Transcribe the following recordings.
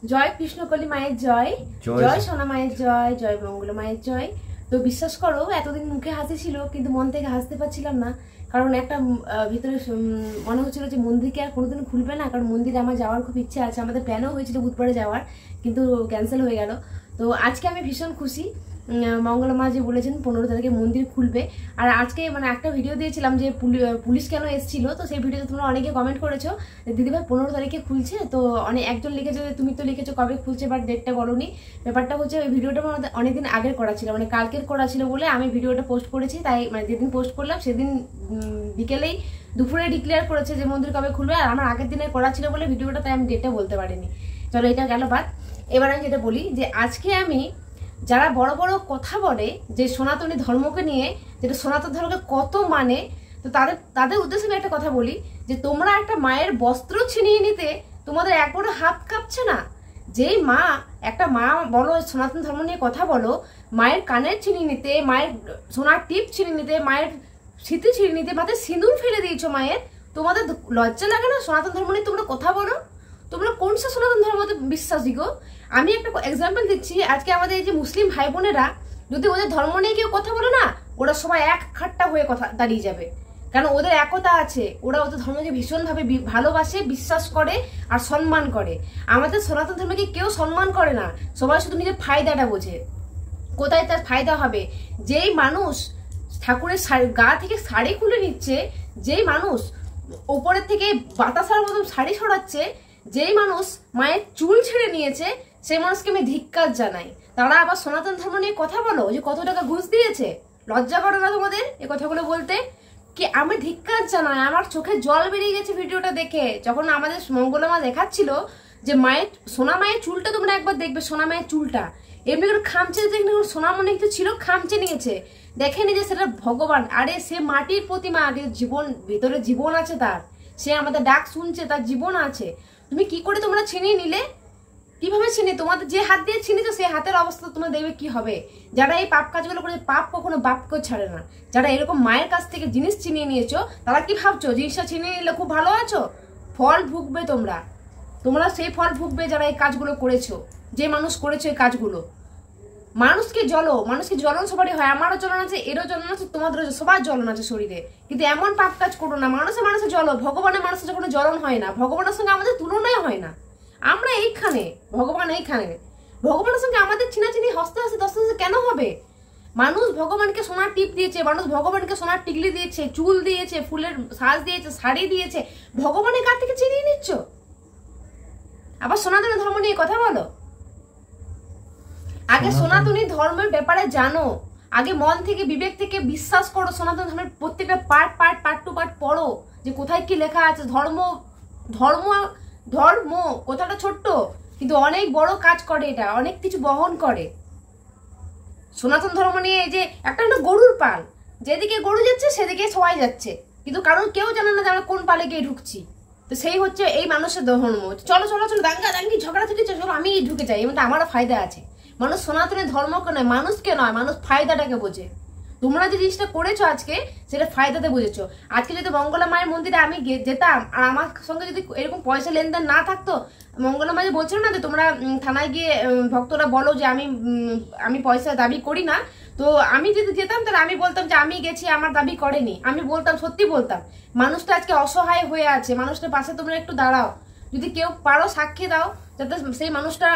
জয় কৃষ্ণকলি মায়ের জয়, জয় সোনা মায়ের জয়, জয় মঙ্গল মায়ের জয়। তো বিশ্বাস করো এতদিন মুখে হাসি ছিল কিন্তু মন থেকে হাসতে পারছিলাম না, কারণ একটা ভিতরে মনে হচ্ছিল যে মন্দিরকে আর কোনোদিন খুলবে না, কারণ মন্দিরে আমার যাওয়ার খুব ইচ্ছা আছে। আমাদের প্ল্যানও হয়েছিল বুধবারে যাওয়ার, কিন্তু ক্যান্সেল হয়ে গেল। তো আজকে আমি ভীষণ খুশি, মঙ্গলা মা যে বলেছেন 15 তারিখে মন্দির খুলবে। আর আজকে মানে একটা ভিডিও দিয়েছিলাম যে পুলিশ কেন এসেছিল, তো সেই ভিডিওতে তোমরা অনেকে কমেন্ট করেছো দিদিভাই 15 তারিখে খুলছে। তো একজন লিখেছো যে তুমি তো লিখেছো কবে খুলছে বাট ডেটটা বলোনি। ব্যাপারটা হচ্ছে ওই ভিডিওটা আমার অনেকদিন আগের করা ছিল, মানে কালকের করা ছিল বলে আমি ভিডিওটা পোস্ট করেছি। তাই মানে যেদিন পোস্ট করলাম সেদিন বিকেলেই দুপুরে ডিক্লেয়ার করেছে যে মন্দির কবে খুলবে, আর আমার আগের দিনে করা ছিল বলে ভিডিওটা, তাই আমি ডেটটা বলতে পারিনি। চলো এটা গেল বাদ। এবার আমি যেটা বলি যে আজকে আমি যারা বড় বড় কথা বলে যে সনাতনী ধর্মকে নিয়ে, যেটা সনাতন ধর্মকে কত মানে, তো তাদের উদ্দেশ্যে আমি একটা কথা বলি যে তোমরা একটা মায়ের বস্ত্র ছিনিয়ে নিতে তোমাদের একবারও হাত কাঁপছে না? যেই মা, একটা মা বলো সনাতন ধর্ম নিয়ে কথা বলো, মায়ের কানের ছিনিয়ে নিতে, মায়ের সোনার টিপ ছিনিয়ে নিতে, মায়ের স্মৃতি ছিনিয়ে নিতে, মাথায় সিঁদুর ফেলে দিয়েছো মায়ের, তোমাদের লজ্জা লাগে না? সনাতন ধর্ম নিয়ে তোমরা কথা বলো, তোমরা কোন সে সনাতন ধর্মতে বিশ্বাসী গো? আমি একটা এক্সাম্পল দিচ্ছি, আজকে আমাদের এই যে মুসলিম ভাই বোনেরা যদি ওদের ধর্ম নিয়ে কেউ কথা বলে না, ওরা সবাই এক খাট্টা হয়ে কথা দাঁড়িয়ে যাবে, কারণ ওদের একতা আছে, ওরা ওদের ধর্মকে ভীষণভাবে ভালোবাসে, বিশ্বাস করে আর সম্মান করে। আমাদের সনাতন ধর্মকে কেউ সম্মান করে না, সবাই শুধু নিজের ফায়দাটা বোঝে। কোথায় তার ফায়দা হবে? যেই মানুষ ঠাকুরের গা থেকে শাড়ি খুলে নিচ্ছে, যেই মানুষ ওপরের থেকে বাতাসার মতন শাড়ি ছড়াচ্ছে, যেই মানুষ মায়ের চুল ছেড়ে নিয়েছে, সেই মানুষকে আমি ধিক্কার জানাই। তারা আবার সনাতন ধর্ম নিয়ে কথা বলো যে কত টাকা ঘুষ দিয়েছে, লজ্জা করে না তোমাদের এই কথাগুলো বলতে? কি আমি ধিক্কার জানাই, আমার চোখে জল বেরিয়ে গেছে ভিডিওটা দেখে। যখন আমাদের মঙ্গলা মা দেখাচ্ছিল যে মায়ের সোনা মায়ের চুলটা, তোমরা একবার দেখবে সোনা মায়ের চুলটা এমনি করে খামচে, সোনা মনে কিন্তু ছিল খামচে নিয়েছে, দেখেনি যে সেটা ভগবান। আরে সে মাটির প্রতিমা, জীবন ভিতরে জীবন আছে তার, সে আমাদের ডাক শুনছে, তার জীবন আছে। তুমি কি করে তোমরা ছিনিয়ে নিলে? কিভাবে ছিনে? তোমাদের যে হাত দিয়ে ছিনিয়েছো সেই হাতের অবস্থা তোমরা দেখবে কি হবে। যারা এই পাপ কাজগুলো করে, পাপ কখনো বাপকেও ছাড়ে না। যারা এরকম মায়ের কাছ থেকে জিনিস ছিনিয়ে নিয়েছো, তারা কি ভাবছো জিনিসটা ছিনিয়ে নিলে খুব ভালো আছো? ফল ভুগবে তোমরা, তোমরা সেই ফল ভুগবে যারা এই কাজগুলো করেছো, যে মানুষ করেছো এই কাজগুলো। মানুষকে জ্বলন সবারই হয়, আমারও জ্বলন আছে, এরও জ্বলন আছে, তোমাদেরও সবার জ্বলন আছে শরীরে, কিন্তু এমন পাপ কাজ করো না। মানুষে জ্বলো, ভগবানের মানুষের যখন জ্বলন হয় না, ভগবানের সঙ্গে আমাদের তুলনায় হয় না। আমরা এইখানে, ভগবান এইখানে, ভগবানের সঙ্গে আমাদের ছিনাচিনি হস্তে হস্তে দস্তে হস্তে কেন হবে? মানুষ ভগবানকে সোনার টিপ দিয়েছে, মানুষ ভগবানকে সোনার টিকলি দিয়েছে, চুল দিয়েছে, ফুলের সাজ দিয়েছে, শাড়ি দিয়েছে, ভগবানের কাছ থেকে চিনিয়ে নিচ্ছ, আবার সনাতন ধর্ম নিয়ে কথা বলো। আগে সনাতনী ধর্মের ব্যাপারে জানো, আগে মন থেকে বিবেক থেকে বিশ্বাস করো, সনাতন ধর্মের প্রত্যেকটা পার্ট টু পার্ট পড়ো যে কোথায় কি লেখা আছে। ধর্ম কথাটা ছোট্ট কিন্তু অনেক বড় কাজ করে, এটা অনেক কিছু বহন করে। সনাতন ধর্ম নিয়ে যে একটা গরুর পাল, যেদিকে গরু যাচ্ছে সেদিকে সবাই যাচ্ছে, কিন্তু কারণ কেউ জানে না যে আমরা কোন পালে গিয়ে ঢুকছি। তো সেই হচ্ছে এই মানুষের ধর্ম। চলো দাঙ্গি ঝগড়া থেকে চলো আমি ঢুকে যাই, এমনটা আমারও ফায়দা আছে। মানুষ সনাতনের ধর্মকে নয়, মানুষকে নয়, মানুষ ফায়দাটাকে বোঝে। তোমরা যে জিনিসটা করেছো আজকে, সেটা ফায়দাতে বুঝেছো। আজকে যদি মঙ্গলা মায়ের মন্দিরে আমি যেতাম আর আমার সঙ্গে যদি এরকম পয়সা লেনদেন না থাকতো, মঙ্গলা মা যে বলছিল না যে তোমরা থানায় গিয়ে ভক্তরা বলো যে আমি পয়সা দাবি করি না, তো আমি যদি যেতাম তাহলে আমি বলতাম যে আমি গেছি, আমার দাবি করেনি, আমি বলতাম, সত্যি বলতাম। মানুষটা আজকে অসহায় হয়ে আছে, মানুষটার পাশে তোমরা একটু দাঁড়াও, যদি কেউ পারো সাক্ষী দাও, যাতে সেই মানুষটা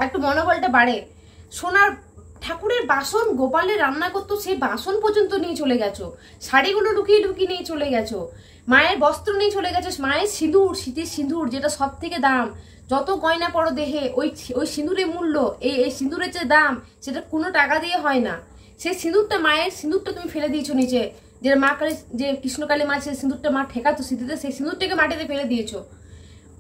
একটু মনোবলটা বাড়ে। সোনার ঠাকুরের বাসন গোপালের রান্না করতো, সেই বাসন পর্যন্ত নিয়ে চলে গেছো, শাড়িগুলো লুকিয়ে নিয়ে চলে গেছো, মায়ের বস্ত্র নিয়ে চলে গেছো, মায়ের সিঁদুর, শীতের সিঁদুর যেটা সব থেকে দাম, যত গয়না পড়ো দেহে ওই সিঁদুরের মূল্য, এই সিঁদুরের যে দাম সেটা কোনো টাকা দিয়ে হয় না। সেই সিঁদুরটা, মায়ের সিঁদুরটা তুমি ফেলে দিয়েছো নিচে, যে মা কালী, যে কৃষ্ণকালী মা সেই সিঁদুরটা মা ঠেকাতো স্মৃতিতে, সেই সিঁদুরটাকে মাটিতে ফেলে দিয়েছো।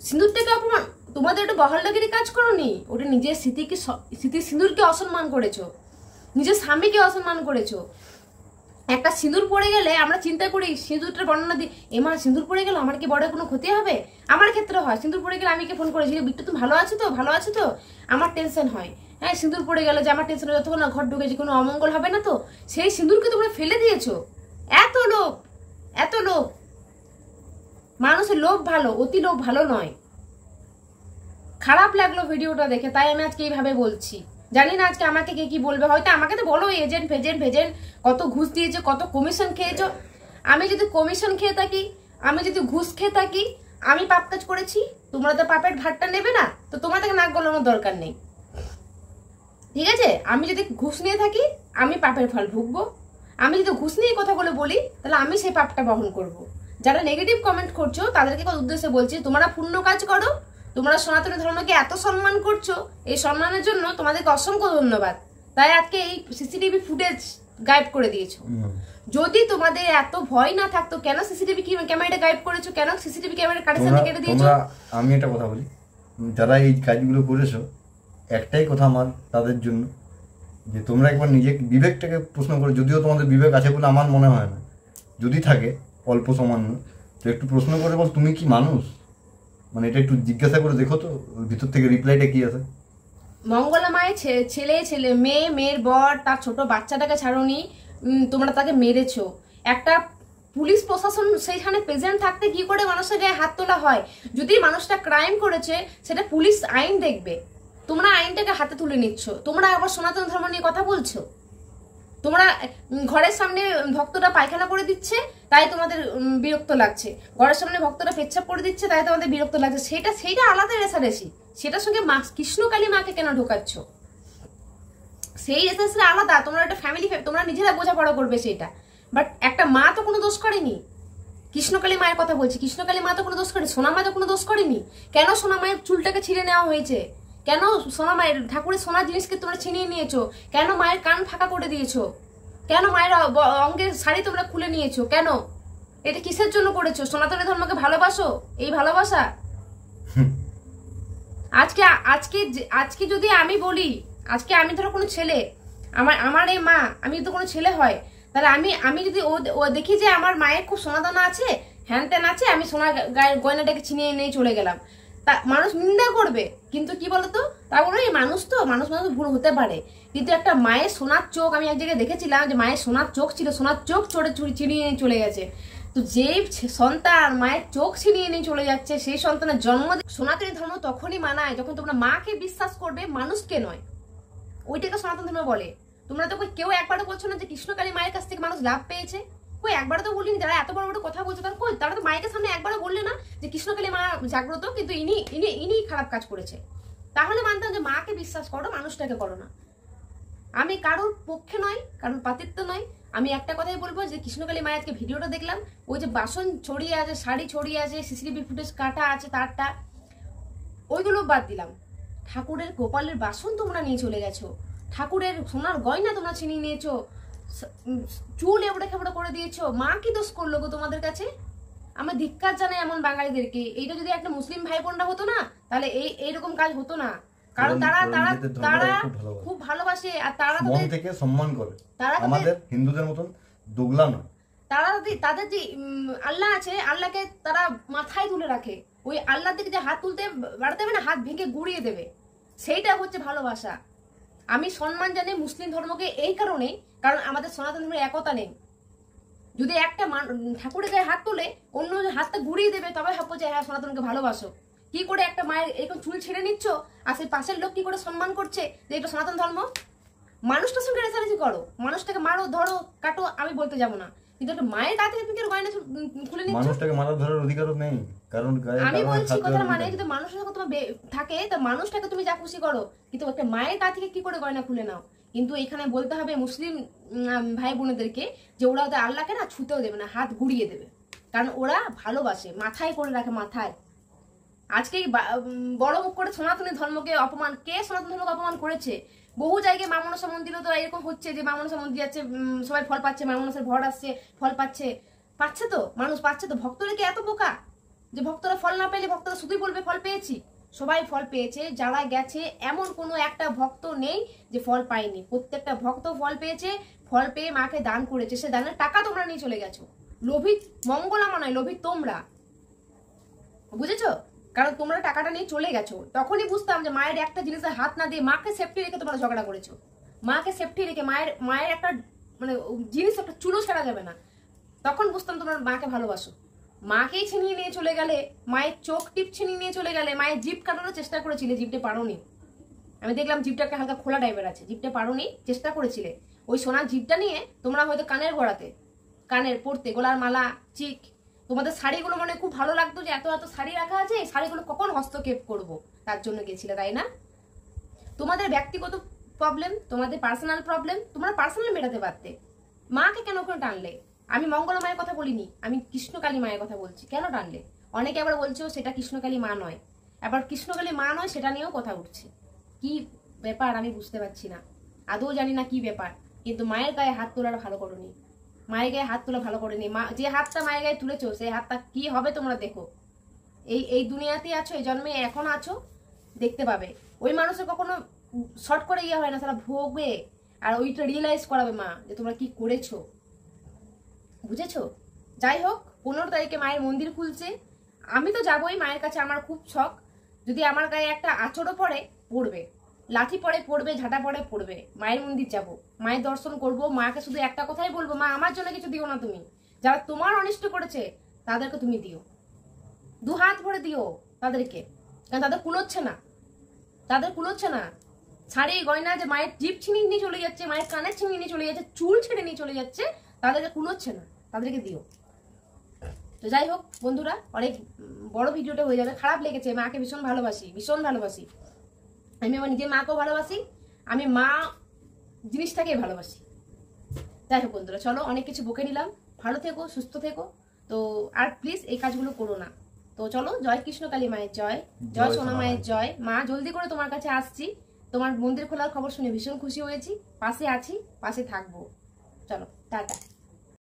সিঁদুরটাকে অপমান, তোমাদের ওটা বহালদাগিরি কাজ করোনি, ওটা নিজের স্মৃতি সিঁদুরকে অসম্মান করেছো, নিজের স্বামীকে অসম্মান করেছো। একটা সিঁদুর পড়ে গেলে আমরা চিন্তা করি, সিঁদুরটার বর্ণনা দিই, এমা সিঁদুর পড়ে গেল আমার কি বড় কোনো ক্ষতি হবে? আমার ক্ষেত্রে হয়, সিঁদুর পড়ে গেলে আমি ফোন করেছি, বিট্টু তুমি ভালো আছো তো, আমার টেনশন হয়। হ্যাঁ, সিঁদুর পড়ে গেলে যে আমার টেনশন হয়, যতক্ষণ না ঘর ঢুকেছি কোনো অমঙ্গল হবে না তো। সেই সিঁদুরকে তোমরা ফেলে দিয়েছো। এত লোভ, মানুষের লোভ ভালো, অতি লোভ ভালো নয়। খারাপ লাগলো ভিডিওটা দেখে, তাই আমি আজকে এইভাবে বলছি। জানি না আজকে আমাকে কে কি বলবে, হয়তো আমাকে তো বলো এজেন্ট ভেজেন্ট কত ঘুষ দিয়েছো, কত কমিশন খেয়েছো। আমি যদি কমিশন খেয়ে থাকি, আমি যদি ঘুষ খেয়ে থাকি, আমি পাপ কাজ করেছি, তোমরা তো পাপের ভাতটা নেবে না, তো তোমাদেরকে নাক গলানোর দরকার নেই, ঠিক আছে? আমি যদি ঘুষ নিয়ে থাকি, আমি পাপের ফল ভুগবো। আমি যদি ঘুষ নিয়ে কথাগুলো বলি, তাহলে আমি সেই পাপটা বহন করব। যারা নেগেটিভ কমেন্ট করছো তাদেরকে উদ্দেশ্যে বলছি, তোমরা পুণ্য কাজ করো, তোমরা সনাতনী ধর্মকে এত সম্মান করছো, এই সম্মানের জন্য তোমাদেরকে অসংখ্য ধন্যবাদ। তাই আজকে এই সিসিটিভি ফুটেজ গায়েব করে দিয়েছো। যদি তোমাদের এত ভয় না থাকতো, কেন সিসিটিভি ক্যামেরাটা গায়েব করেছো? কেন সিসিটিভি ক্যামেরা কানেকশন কেটে দিয়েছো? আমি একটা কথা বলি, যারা এই কাজগুলো করেছো, একটাই কথা আমার তাদের জন্য, যে তোমরা একবার নিজে বিবেকটাকে প্রশ্ন করো। যদিও তোমাদের বিবেক আছে বলে আমার মনে হয় না, যদি থাকে অল্প সামান্য, তো একটু প্রশ্ন করে বল তুমি কি মানুষ, মানে এটা একটু জিজ্ঞাসা করে দেখো তো ভিতর থেকে রিপ্লাইটা কি আছে। মঙ্গলা মায়ের ছেলে মেয়ের বর, তার ছোট বাচ্চাটাকে ছাড়োনি, তোমরা তাকে মেরেছো। একটা পুলিশ প্রশাসন সেইখানে প্রেজেন্ট থাকতে কি করে মানুষের গায়ে হাত তোলা হয়? যদি মানুষটা ক্রাইম করেছে, সেটা পুলিশ আইন দেখবে। তোমরা আইনটাকে হাতে তুলে নিচ্ছ, তোমরা আবার সনাতন ধর্ম নিয়ে কথা বলছো। তোমরা ঘরের সামনে ভক্তরা পায়খানা করে দিচ্ছে, তাই তোমাদের বিরক্ত লাগছে। ঘরের সামনে ভক্তরা পেচ্ছাপ করে দিচ্ছে, তাই তোমাদের বিরক্ত লাগছে। সেইটা আলাদা রেশারেশি। সেটার সঙ্গে কৃষ্ণকালী মাকে কেন ঢোকাচ্ছ? সেই রেশারেশি আলাদা। তোমরা একটা ফ্যামিলি, তোমরা নিজেরা বোঝাপড়া করবে সেটা। বাট একটা মা তো কোনো দোষ করেনি। কৃষ্ণকালী মায়ের কথা বলছি, কৃষ্ণকালী মা তো কোনো দোষ করেনি, সোনা মা তো কোনো দোষ করেনি। কেন সোনা মায়ের চুলটাকে ছিঁড়ে নেওয়া হয়েছে? কেন সোনা মায়ের ঠাকুরের সোনার জিনিসকে তোমরা ছিনিয়ে নিয়েছো? কেন মায়ের কান ফাঁকা করে দিয়েছো? কেন মায়ের অঙ্গের শাড়ি তোমরা খুলে নিয়েছো? কেন? এটা কিসের জন্য করেছো? সনাতনী ধর্মকে ভালোবাসো? এই ভালোবাসা? আজকে যদি আমি বলি, আজকে আমি ধরো কোনো ছেলে, আমার এই মা, আমি যদি কোনো ছেলে হয়, তাহলে আমি যদি ও দেখি যে আমার মায়ের খুব সোনাদানা আছে, হ্যান ত্যান আছে, আমি সোনার গায়ের গয়নাটাকে ছিনিয়ে নিয়ে চলে গেলাম, তা মানুষ নিন্দা করবে। কিন্তু কি বলতো, তা বলো এই মানুষ তো মানুষ ভুল হতে পারে। কিন্তু একটা মায়ের সোনার চোখ, আমি এক জায়গায় দেখেছিলাম যে মায়ের সোনার চোখ ছিল, সোনার চোখ ছিনিয়ে নিয়ে চলে গেছে। তো যে সন্তান মায়ের চোখ ছিনিয়ে নিয়ে চলে যাচ্ছে, সেই সন্তানের জন্ম। সনাতনী ধর্ম তখনই মানায় যখন তোমরা মাকে বিশ্বাস করবে, মানুষকে নয়। ওইটাকে সনাতন ধর্ম বলে। তোমরা তো কেউ একবারও বলছো না যে কৃষ্ণকালী মায়ের কাছ থেকে মানুষ লাভ পেয়েছে। কই একবারও তো বলিনি। যারা এত বড় বড় কথা বলছো তারা তো মায়ের সামনে একবারও বললে না যে কৃষ্ণকালী মা জাগ্রত, কিন্তু ইনি খারাপ কাজ করেছে। তাহলে মানতাম যে মাকে বিশ্বাস করো, মানুষটাকে করো না। আমি কারোর পক্ষে নয়, কারোর পাতিত্ব নয়। আমি একটা কথাই বলবো যে কৃষ্ণকালী মায়ের আজকে ভিডিওটা দেখলাম, ওই যে বাসন ছড়িয়ে আছে, শাড়ি ছড়িয়ে আছে, সিসিটিভি ফুটেজ কাটা আছে তারটা, ওইগুলো বাদ দিলাম। ঠাকুরের গোপালের বাসন তোমরা নিয়ে চলে গেছো, ঠাকুরের সোনার গয়না তোমরা ছিনিয়ে নিয়েছো, চুল এবড়ে খেবড়ে করে দিয়েছো। মা কি দোষ করলো গো তোমাদের কাছে? আমার ধিক্কার জানাই এমন বাঙালিদেরকে। এইটা যদি একটা মুসলিম ভাই বোনরা হতো না, তাহলে এইরকম কাজ হতো না। কারণ তারা খুব ভালোবাসে, আর তারা মন থেকে সম্মান করে। আমাদের হিন্দুদের মতন দোগলা নয়। তাদের যে আল্লাহ আছে, আল্লাহকে তারা মাথায় তুলে রাখে। ওই আল্লাহর দিকে যে হাত তুলতে বাড়াতে হবে না, হাত ভেঙে গুড়িয়ে দেবে, সেইটা হচ্ছে ভালোবাসা। আমি সম্মান জানি মুসলিম ধর্মকে এই কারণে, কারণ আমাদের সনাতন ধর্মের একতা নেই। যদি একটা ঠাকুরের গায়ে হাত তোলে, অন্য হাতটা ঘুরিয়ে দেবে, তবে ভাববো যে হ্যাঁ সনাতনকে ভালোবাসো। কি করে একটা মায়ের এরকম চুল ছেড়ে নিচ্ছ, আর সেই পাশের লোক কি করে সম্মান করছে যে এটা সনাতন ধর্ম? মানুষটার সঙ্গে রেসারেসি করো, মানুষটাকে মারো, ধরো, কাটো, আমি বলতে যাবো না, কিন্তু একটা মায়ের গা থেকে তুমি গয়না খুলে নিচ্ছ। মানুষটাকে মারার ধরার অধিকারও নেই, কারণ আমি বলছি কথা মানে যদি মানুষের সঙ্গে তোমার থাকে, তা মানুষটাকে তুমি যা খুশি করো, কিন্তু একটা মায়ের গা থেকে কি করে গয়না খুলে নাও? কিন্তু এখানে বলতে হবে মুসলিম ভাই বোনেদেরকে যে ওরা ওদের আল্লাহকে না ছুতেও দেবে না, হাত ঘুরিয়ে দেবে, কারণ ওরা ভালোবাসে, মাথায় করে রাখে, মাথায়। আজকে বড় মুখ করে সনাতনী ধর্মকে অপমান, কে সনাতন ধর্মকে অপমান করেছে? বহু জায়গায় মা মনসা মন্দিরও তো এরকম হচ্ছে যে মা মনসা মন্দির যাচ্ছে, সবাই ফল পাচ্ছে, মা মনসার ভর আসছে, ফল পাচ্ছে তো মানুষ পাচ্ছে তো। ভক্তরা কি এত বোকা যে ভক্তরা ফল না পেলে ভক্তরা শুধুই বলবে ফল পেয়েছি? সবাই ফল পেয়েছে, যারা গেছে এমন কোনো একটা ভক্ত নেই যে ফল পায়নি। প্রত্যেকটা ভক্ত ফল পেয়েছে, ফল পেয়ে মাকে দান করেছে, সে দানের টাকা তোমরা নিয়ে চলে গেছো। লোভী মঙ্গলামা নয়, লোভী তোমরা, বুঝেছো? কারণ তোমরা টাকাটা নিয়ে চলে গেছো। তখনই বুঝতাম যে মায়ের একটা জিনিসে হাত না দিয়ে মাকে সেফটি রেখে তোমরা ঝগড়া করেছো। মাকে সেফটি রেখে মায়ের একটা মানে জিনিস, একটা চুলো ছাড়া যাবে না। তখন বুঝতাম তোমরা মাকে ভালোবাসো। মাকেই ছিনিয়ে নিয়ে চলে গেলে, মায়ের চোখ টিপ ছিনিয়ে নিয়ে চলে গেলে, মায়ের জিভ কাটানোর চেষ্টা করেছিলে, জিভটা পারোনি। আমি দেখলাম জিভটাকে হালকা খোলা টাইপের আছে, জিভটা পারোনি, চেষ্টা করেছিলে। ওই সোনার জিভটা নিয়ে তোমরা হয়তো কানের গড়াতে, কানের পরতে, গলার মালা, চিক, তোমাদের শাড়িগুলো মনে খুব ভালো লাগতো যে এত এত শাড়ি রাখা আছে, এই শাড়িগুলো কখন হস্তক্ষেপ করব, তার জন্য গেছিলে, তাই না? তোমাদের ব্যক্তিগত প্রবলেম, তোমাদের পার্সোনাল প্রবলেম, তোমরা পার্সোনাল মেটাতে পারতে। মাকে কেন ওখানে টানলে? আমি মঙ্গলা মায়ের কথা বলিনি, আমি কৃষ্ণকালী মায়ের কথা বলছি। কেন টানলে? অনেকে আবার বলছো সেটা কৃষ্ণকালী মা নয়, আবার কৃষ্ণকালী মা নয় সেটা নিয়েও কথা উঠছে। কি ব্যাপার আমি বুঝতে পারছি না, আদৌ জানি না কি ব্যাপার। কিন্তু মায়ের গায়ে হাত তোলার ভালো করোনি, মায়ের গায়ে হাত তোলা ভালো করেনি। মা যে হাতটা মায়ের গায়ে তুলেছো, সেই হাতটা কি হবে তোমরা দেখো। এই দুনিয়াতে আছো, এই জন্মে এখন আছো, দেখতে পাবে। ওই মানুষের কখনো শর্ট করে ইয়ে হয় না, তারা ভোগবে, আর ওইটা রিয়েলাইজ করাবে মা যে তোমরা কি করেছো, বুঝেছো? যাই হোক, 15 তারিখে মায়ের মন্দির খুলছে, আমি তো যাবোই মায়ের কাছে, আমার খুব শখ। যদি আমার গায়ে একটা আঁচড়ও পড়ে, পড়বে, লাঠি পড়ে পড়বে, ঝাঁটা পড়ে পড়বে, মায়ের মন্দির যাব, মায়ের দর্শন করব। মাকে শুধু একটা কথাই বলবো, মা আমার জন্য কিছু দিও না তুমি, যারা তোমার অনিষ্ট করেছে তাদেরকে তুমি দিও, 2 হাত ভরে দিও তাদেরকে, কারণ তাদের কুলোচ্ছে না, তাদের কুলোচ্ছে না। শাড়ি গয়না যে মায়ের জিভ ছিনিয়ে নিয়ে চলে যাচ্ছে, মায়ের কানের ছিনিয়ে নিয়ে চলে যাচ্ছে, চুল ছেড়ে নিয়ে চলে যাচ্ছে, তাদেরকে কুলোচ্ছে না, তাদেরকে দিও। তো যাই হোক বন্ধুরা, অনেক বড় ভিডিওটা হয়ে যাবে। খারাপ লেগেছে, মাকে ভীষণ ভালোবাসি, ভীষণ ভালোবাসি। আমি আমার নিজের মাকেও ভালোবাসি, আমি মা জিনিসটাকেই ভালোবাসি। যাই হোক বন্ধুরা, চলো অনেক কিছু বকে নিলাম, ভালো থেকো, সুস্থ থেকো। তো আর প্লিজ এই কাজগুলো করো না। তো চলো, জয় কৃষ্ণকালী মায়ের জয়, জয় সোনা মায়ের জয়। মা জলদি করে তোমার কাছে আসছি, তোমার মন্দির খোলার খবর শুনে ভীষণ খুশি হয়েছি, পাশে আছি, পাশে থাকবো। চলো টাটা।